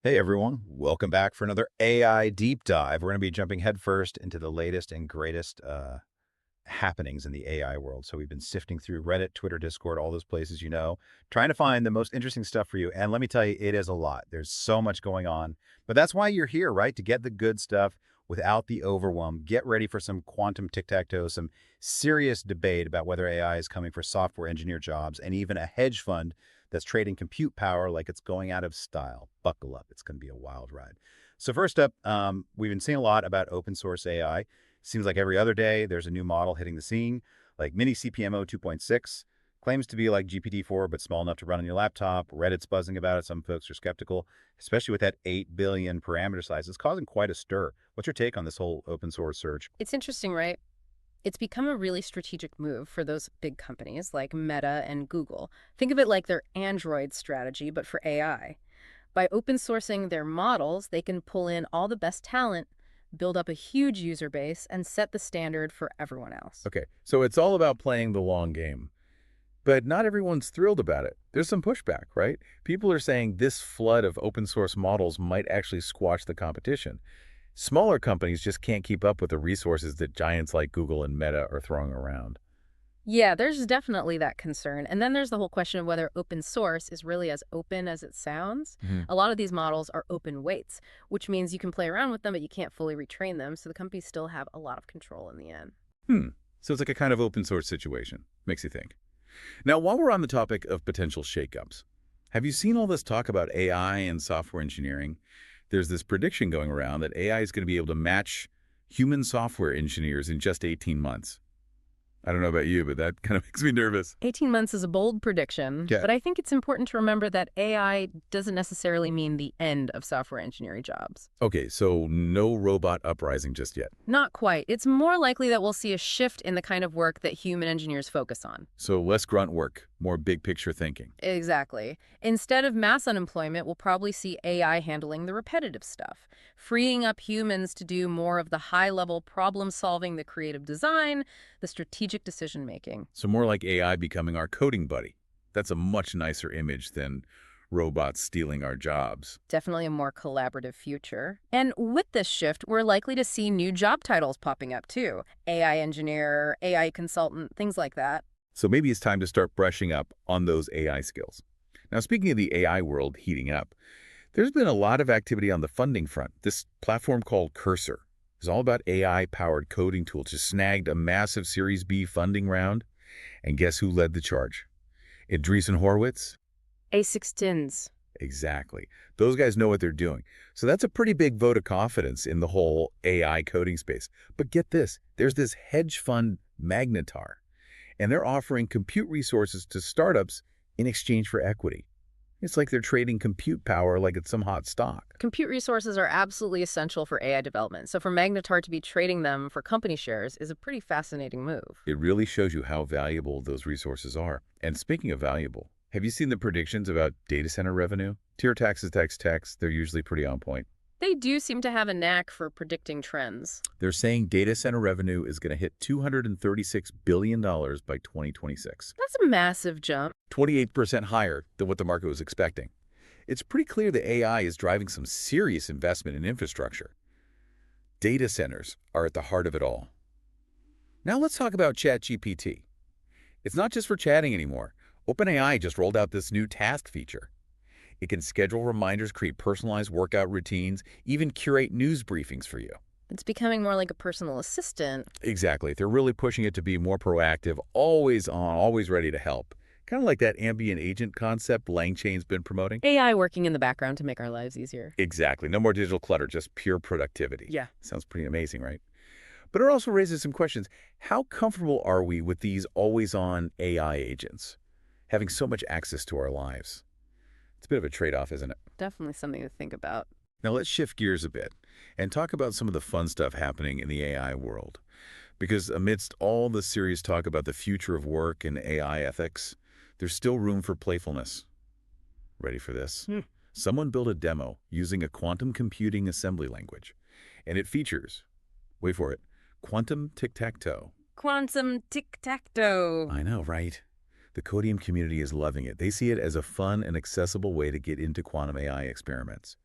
Hey everyone, welcome back for another AI deep dive. We're going to be jumping headfirst into the latest and greatest happenings in the AI world. So we've been sifting through Reddit, Twitter, Discord, all those places trying to find the most interesting stuff for you. And let me tell you, it is a lot. There's so much going on. But that's why you're here, right? To get the good stuff without the overwhelm. Get ready for some quantum tic-tac-toe, some serious debate about whether AI is coming for software engineer jobs, and even a hedge fund that's trading compute power like it's going out of style. Buckle up. It's going to be a wild ride. So first up, we've been seeing a lot about open source AI. Seems like every other day there's a new model hitting the scene, like MiniCPM-o 2.6. Claims to be like GPT-4, but small enough to run on your laptop. Reddit's buzzing about it. Some folks are skeptical, especially with that 8 billion parameter size. It's causing quite a stir. What's your take on this whole open source surge? It's interesting, right? It's become a really strategic move for those big companies like Meta and Google. Think of it like their Android strategy, but for AI. By open sourcing their models, they can pull in all the best talent, build up a huge user base, and set the standard for everyone else. Okay, so it's all about playing the long game. But not everyone's thrilled about it. There's some pushback, right? People are saying this flood of open source models might actually squash the competition. Smaller companies just can't keep up with the resources that giants like Google and Meta are throwing around. Yeah, there's definitely that concern. And then there's the whole question of whether open source is really as open as it sounds. Mhm. A lot of these models are open weights, which means you can play around with them, but you can't fully retrain them. So the companies still have a lot of control in the end. Hmm. So it's like a kind of open source situation. Makes you think. Now, while we're on the topic of potential shakeups, have you seen all this talk about AI and software engineering? There's this prediction going around that AI is going to be able to match human software engineers in just 18 months. I don't know about you, but that kind of makes me nervous. 18 months is a bold prediction, Yeah. but I think it's important to remember that AI doesn't necessarily mean the end of software engineering jobs. Okay, so no robot uprising just yet. Not quite. It's more likely that we'll see a shift in the kind of work that human engineers focus on. So less grunt work, more big picture thinking. Exactly. Instead of mass unemployment, we'll probably see AI handling the repetitive stuff, freeing up humans to do more of the high-level problem-solving, the creative design, the strategic decision-making. So more like AI becoming our coding buddy. That's a much nicer image than robots stealing our jobs. Definitely a more collaborative future. And with this shift, we're likely to see new job titles popping up too. AI engineer, AI consultant, things like that. So maybe it's time to start brushing up on those AI skills. Now, speaking of the AI world heating up, there's been a lot of activity on the funding front. This platform called Cursor is all about AI-powered coding tools. Just snagged a massive Series B funding round. And guess who led the charge? Andreessen Horowitz? A16s. Exactly. Those guys know what they're doing. So that's a pretty big vote of confidence in the whole AI coding space. But get this, there's this hedge fund, Magnetar, and they're offering compute resources to startups in exchange for equity. It's like they're trading compute power like it's some hot stock. Compute resources are absolutely essential for AI development, so for Magnetar to be trading them for company shares is a pretty fascinating move. It really shows you how valuable those resources are. And speaking of valuable, have you seen the predictions about data center revenue? Tier taxes, tax, they're usually pretty on point. They do seem to have a knack for predicting trends. They're saying data center revenue is going to hit $236 billion by 2026. That's a massive jump. 28% higher than what the market was expecting. It's pretty clear that AI is driving some serious investment in infrastructure. Data centers are at the heart of it all. Now let's talk about ChatGPT. It's not just for chatting anymore. OpenAI just rolled out this new task feature. It can schedule reminders, create personalized workout routines, even curate news briefings for you. It's becoming more like a personal assistant. Exactly. They're really pushing it to be more proactive, always on, always ready to help. Kind of like that ambient agent concept LangChain's been promoting. AI working in the background to make our lives easier. Exactly. No more digital clutter, just pure productivity. Yeah. Sounds pretty amazing, right? But it also raises some questions. How comfortable are we with these always-on AI agents, having so much access to our lives? It's a bit of a trade-off, isn't it? Definitely something to think about. Now let's shift gears a bit and talk about some of the fun stuff happening in the AI world. Because amidst all the serious talk about the future of work and AI ethics, there's still room for playfulness. Ready for this? Someone built a demo using a quantum computing assembly language, and it features, wait for it, quantum tic-tac-toe. Quantum tic-tac-toe. I know, right? The Codium community is loving it. They see it as a fun and accessible way to get into quantum AI experiments.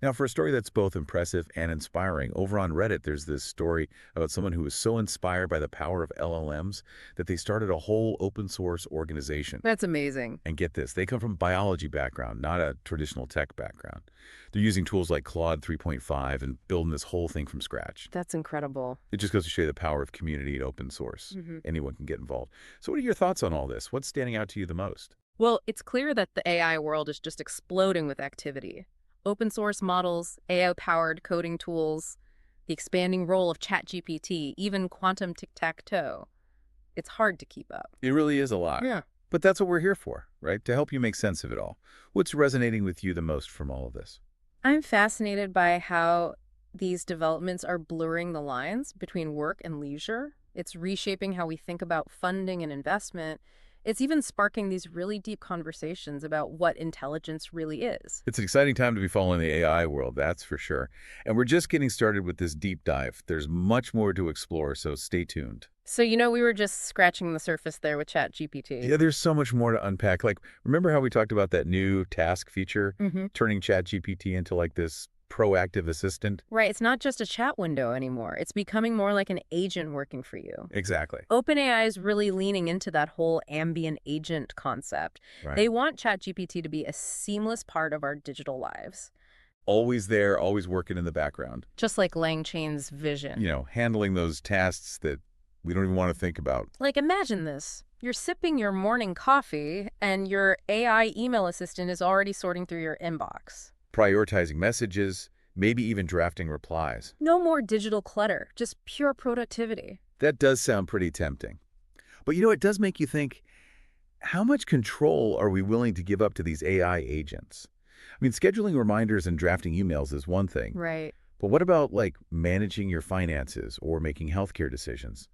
Now, for a story that's both impressive and inspiring, over on Reddit, there's this story about someone who was so inspired by the power of LLMs that they started a whole open source organization. That's amazing. And get this, they come from a biology background, not a traditional tech background. They're using tools like Claude 3.5 and building this whole thing from scratch. That's incredible. It just goes to show you the power of community and open source. Anyone can get involved. So what are your thoughts on all this? What's standing out to you the most? Well, it's clear that the AI world is just exploding with activity. Open source models, AI-powered coding tools, the expanding role of ChatGPT, even quantum tic-tac-toe. It's hard to keep up. It really is a lot. Yeah. But that's what we're here for, right? To help you make sense of it all. What's resonating with you the most from all of this? I'm fascinated by how these developments are blurring the lines between work and leisure. It's reshaping how we think about funding and investment. It's even sparking these really deep conversations about what intelligence really is. It's an exciting time to be following the AI world, that's for sure. And we're just getting started with this deep dive. There's much more to explore, so stay tuned. So, we were just scratching the surface there with ChatGPT. Yeah, there's so much more to unpack. Like, remember how we talked about that new task feature, turning ChatGPT into like this proactive assistant? Right, it's not just a chat window anymore. It's becoming more like an agent working for you. Exactly. OpenAI is really leaning into that whole ambient agent concept. Right. They want ChatGPT to be a seamless part of our digital lives. Always there, always working in the background. Just like Lang Chain's vision. Handling those tasks that we don't even want to think about. Like, imagine this. You're sipping your morning coffee, and your AI email assistant is already sorting through your inbox. Prioritizing messages, maybe even drafting replies. No more digital clutter, just pure productivity. That does sound pretty tempting. But it does make you think, how much control are we willing to give up to these AI agents? I mean, scheduling reminders and drafting emails is one thing. Right. But what about, like, managing your finances or making healthcare decisions?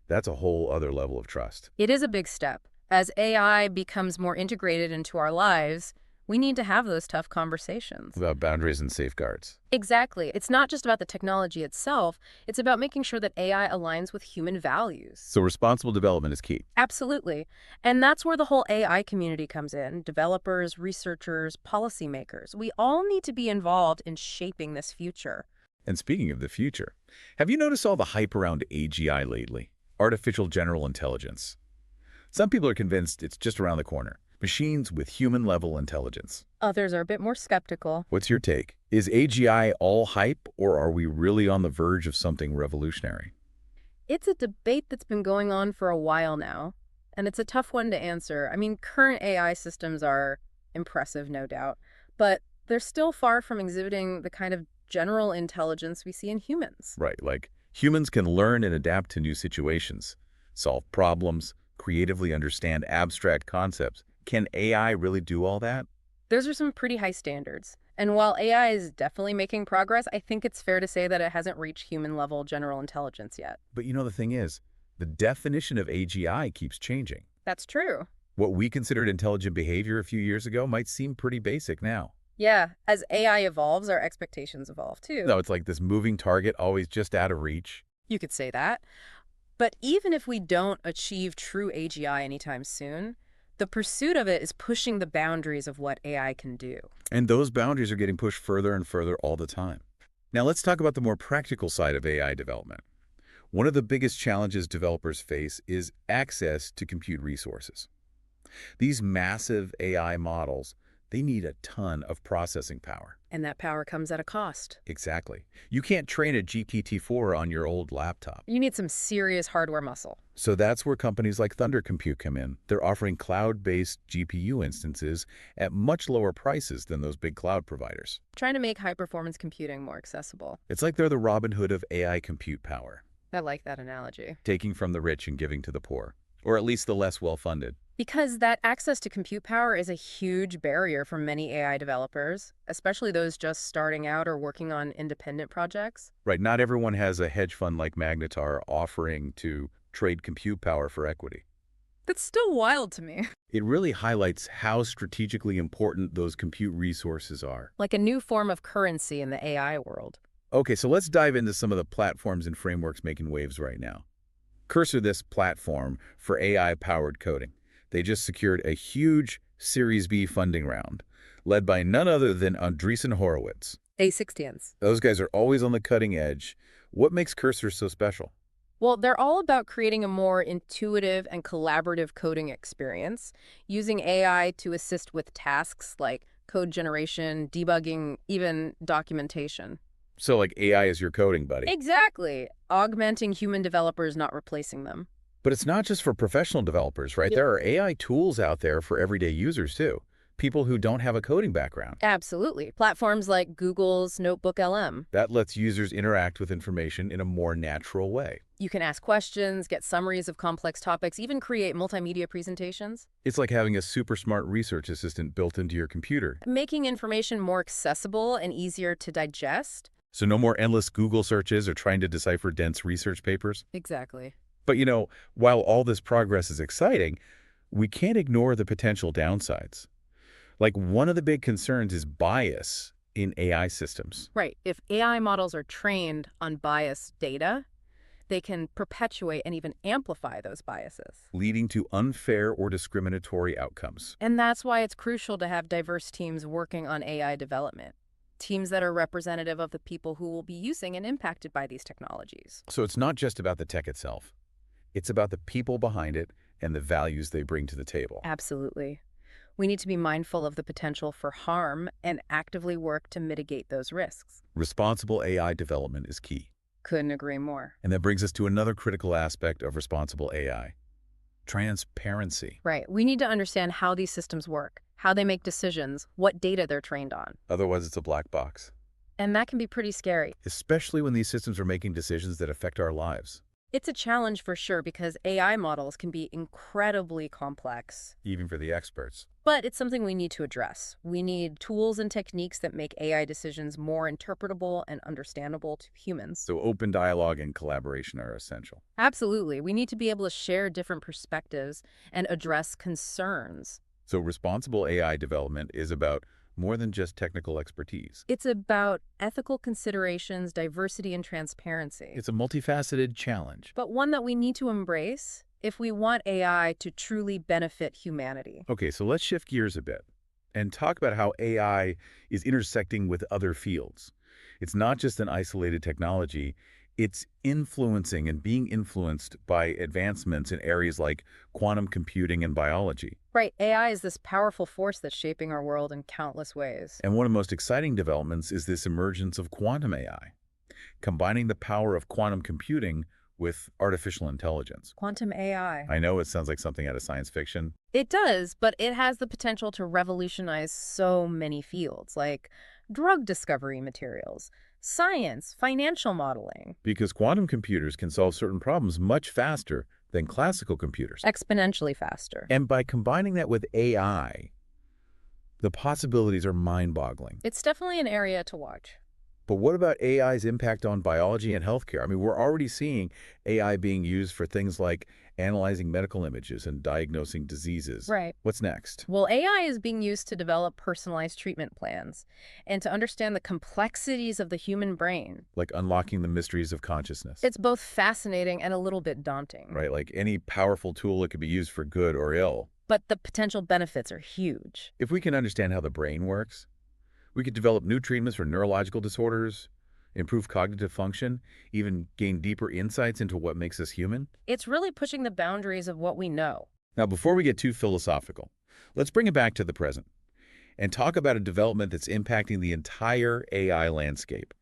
That's a whole other level of trust. It is a big step. As AI becomes more integrated into our lives, we need to have those tough conversations. About boundaries and safeguards. Exactly. It's not just about the technology itself. It's about making sure that AI aligns with human values. So responsible development is key. Absolutely. And that's where the whole AI community comes in. Developers, researchers, policymakers. We all need to be involved in shaping this future. And speaking of the future, have you noticed all the hype around AGI lately? Artificial General Intelligence. Some people are convinced it's just around the corner. Machines with human-level intelligence. Others are a bit more skeptical. What's your take? Is AGI all hype, or are we really on the verge of something revolutionary? It's a debate that's been going on for a while now, and it's a tough one to answer. I mean, current AI systems are impressive, no doubt, but they're still far from exhibiting the kind of general intelligence we see in humans. Right, like humans can learn and adapt to new situations, solve problems, creatively understand abstract concepts. Can AI really do all that? Those are some pretty high standards. And while AI is definitely making progress, I think it's fair to say that it hasn't reached human-level general intelligence yet. But the thing is, the definition of AGI keeps changing. That's true. What we considered intelligent behavior a few years ago might seem pretty basic now. Yeah, as AI evolves, our expectations evolve too. No, it's like this moving target always just out of reach. You could say that. But even if we don't achieve true AGI anytime soon, the pursuit of it is pushing the boundaries of what AI can do. And those boundaries are getting pushed further and further all the time. Now let's talk about the more practical side of AI development. One of the biggest challenges developers face is access to compute resources. These massive AI models, they need a ton of processing power. And that power comes at a cost. Exactly. You can't train a GPT-4 on your old laptop. You need some serious hardware muscle. So that's where companies like Thunder Compute come in. They're offering cloud-based GPU instances at much lower prices than those big cloud providers. Trying to make high-performance computing more accessible. It's like they're the Robin Hood of AI compute power. I like that analogy. Taking from the rich and giving to the poor, or at least the less well-funded. Because that access to compute power is a huge barrier for many AI developers, especially those just starting out or working on independent projects. Right, not everyone has a hedge fund like Magnetar offering to trade compute power for equity. That's still wild to me. It really highlights how strategically important those compute resources are. Like a new form of currency in the AI world. Okay, so let's dive into some of the platforms and frameworks making waves right now. Cursor this platform for AI-powered coding. They just secured a huge Series B funding round, led by none other than Andreessen Horowitz. A16s. Those guys are always on the cutting edge. What makes cursors so special? Well, they're all about creating a more intuitive and collaborative coding experience, using AI to assist with tasks like code generation, debugging, even documentation. So like AI is your coding buddy. Exactly. Augmenting human developers, not replacing them. But it's not just for professional developers, right? Yep. There are AI tools out there for everyday users too. People who don't have a coding background. Absolutely. Platforms like Google's Notebook LM. That lets users interact with information in a more natural way. You can ask questions, get summaries of complex topics, even create multimedia presentations. It's like having a super smart research assistant built into your computer. Making information more accessible and easier to digest. So no more endless Google searches or trying to decipher dense research papers. Exactly. But while all this progress is exciting, we can't ignore the potential downsides. Like one of the big concerns is bias in AI systems. Right. If AI models are trained on biased data, they can perpetuate and even amplify those biases. Leading to unfair or discriminatory outcomes. And that's why it's crucial to have diverse teams working on AI development. Teams that are representative of the people who will be using and impacted by these technologies. So it's not just about the tech itself. It's about the people behind it and the values they bring to the table. Absolutely. We need to be mindful of the potential for harm and actively work to mitigate those risks. Responsible AI development is key. Couldn't agree more. And that brings us to another critical aspect of responsible AI. Transparency. Right. We need to understand how these systems work, how they make decisions, what data they're trained on. Otherwise, it's a black box. And that can be pretty scary. Especially when these systems are making decisions that affect our lives. It's a challenge for sure because AI models can be incredibly complex. Even for the experts. But it's something we need to address. We need tools and techniques that make AI decisions more interpretable and understandable to humans. So open dialogue and collaboration are essential. Absolutely. We need to be able to share different perspectives and address concerns. So responsible AI development is about more than just technical expertise. It's about ethical considerations, diversity, and transparency. It's a multifaceted challenge. But one that we need to embrace if we want AI to truly benefit humanity. Okay, so let's shift gears a bit and talk about how AI is intersecting with other fields. It's not just an isolated technology. It's influencing and being influenced by advancements in areas like quantum computing and biology. Right, AI is this powerful force that's shaping our world in countless ways. And one of the most exciting developments is this emergence of quantum AI, combining the power of quantum computing with artificial intelligence. Quantum AI. I know it sounds like something out of science fiction. It does, but it has the potential to revolutionize so many fields, like drug discovery materials, science, financial modeling. Because quantum computers can solve certain problems much faster than classical computers. Exponentially faster. And by combining that with AI, the possibilities are mind-boggling. It's definitely an area to watch. But what about AI's impact on biology and healthcare? I mean, we're already seeing AI being used for things like analyzing medical images and diagnosing diseases. Right. What's next? Well, AI is being used to develop personalized treatment plans and to understand the complexities of the human brain. Like unlocking the mysteries of consciousness. It's both fascinating and a little bit daunting. Right, like any powerful tool, it could be used for good or ill. But the potential benefits are huge. If we can understand how the brain works, we could develop new treatments for neurological disorders, improve cognitive function, even gain deeper insights into what makes us human. It's really pushing the boundaries of what we know. Now, before we get too philosophical, let's bring it back to the present and talk about a development that's impacting the entire AI landscape,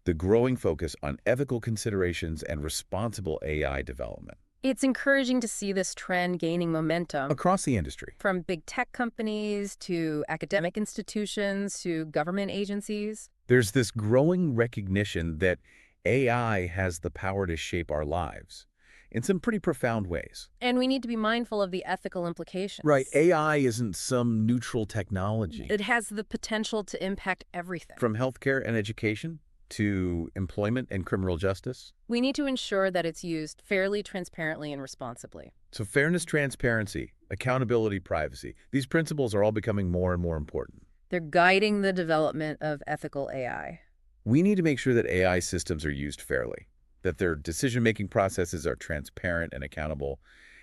the growing focus on ethical considerations and responsible AI development. It's encouraging to see this trend gaining momentum. Across the industry. From big tech companies to academic institutions to government agencies. There's this growing recognition that AI has the power to shape our lives in some pretty profound ways. And we need to be mindful of the ethical implications. Right. AI isn't some neutral technology. It has the potential to impact everything. From healthcare and education to employment and criminal justice. We need to ensure that it's used fairly, transparently, and responsibly. So fairness, transparency, accountability, privacy. These principles are all becoming more and more important. They're guiding the development of ethical AI. We need to make sure that AI systems are used fairly, that their decision-making processes are transparent and accountable,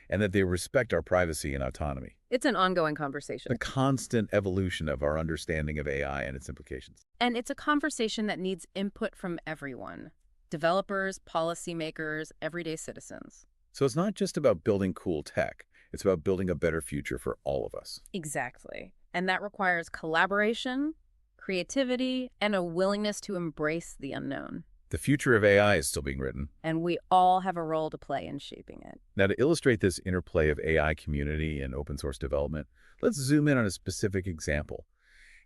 and that they respect our privacy and autonomy. It's an ongoing conversation. The constant evolution of our understanding of AI and its implications. And it's a conversation that needs input from everyone. Developers, policymakers, everyday citizens. So it's not just about building cool tech. It's about building a better future for all of us. Exactly. And that requires collaboration, creativity, and a willingness to embrace the unknown. The future of AI is still being written. And we all have a role to play in shaping it. Now, to illustrate this interplay of AI community and open source development, let's zoom in on a specific example.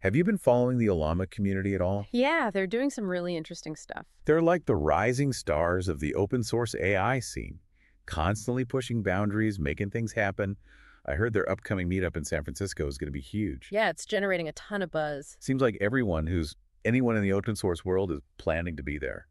Have you been following the Ollama community at all? Yeah, they're doing some really interesting stuff. They're like the rising stars of the open source AI scene, constantly pushing boundaries, making things happen. I heard their upcoming meetup in San Francisco is going to be huge. Yeah, it's generating a ton of buzz. Seems like anyone in the open source world is planning to be there.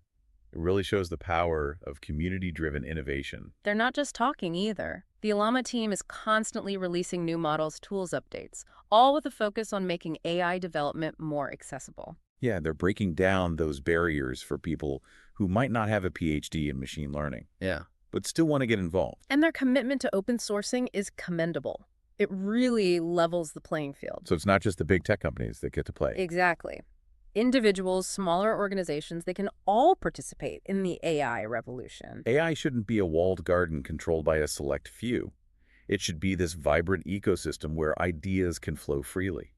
It really shows the power of community-driven innovation. They're not just talking either. The Ollama team is constantly releasing new models, tools updates, all with a focus on making AI development more accessible. Yeah, they're breaking down those barriers for people who might not have a PhD in machine learning. Yeah. But still want to get involved. And their commitment to open sourcing is commendable. It really levels the playing field. So it's not just the big tech companies that get to play. Exactly. Individuals, smaller organizations, they can all participate in the AI revolution. AI shouldn't be a walled garden controlled by a select few. It should be this vibrant ecosystem where ideas can flow freely.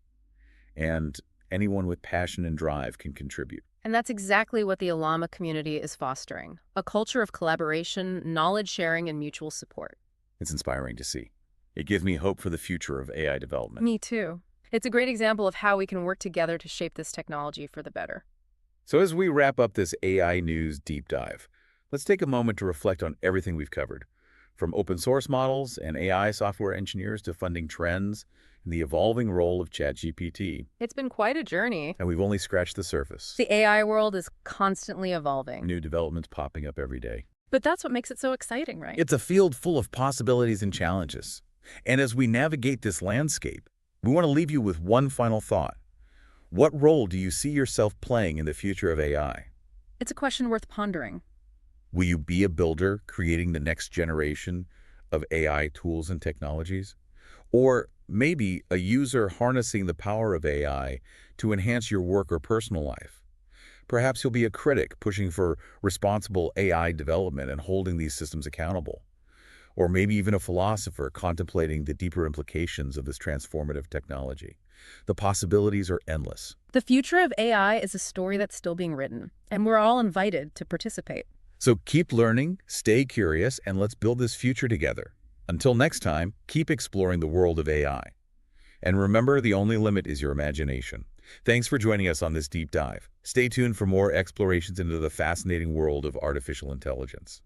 And anyone with passion and drive can contribute. And that's exactly what the Ollama community is fostering. A culture of collaboration, knowledge sharing, and mutual support. It's inspiring to see. It gives me hope for the future of AI development. Me too. It's a great example of how we can work together to shape this technology for the better. So as we wrap up this AI news deep dive, let's take a moment to reflect on everything we've covered. From open source models and AI software engineers to funding trends and the evolving role of ChatGPT. It's been quite a journey. And we've only scratched the surface. The AI world is constantly evolving. New developments popping up every day. But that's what makes it so exciting, right? It's a field full of possibilities and challenges. And as we navigate this landscape, we want to leave you with one final thought. What role do you see yourself playing in the future of AI? It's a question worth pondering. Will you be a builder creating the next generation of AI tools and technologies? Or maybe a user harnessing the power of AI to enhance your work or personal life? Perhaps you'll be a critic pushing for responsible AI development and holding these systems accountable. Or maybe even a philosopher contemplating the deeper implications of this transformative technology. The possibilities are endless. The future of AI is a story that's still being written, and we're all invited to participate. So keep learning, stay curious, and let's build this future together. Until next time, keep exploring the world of AI. And remember, the only limit is your imagination. Thanks for joining us on this deep dive. Stay tuned for more explorations into the fascinating world of artificial intelligence.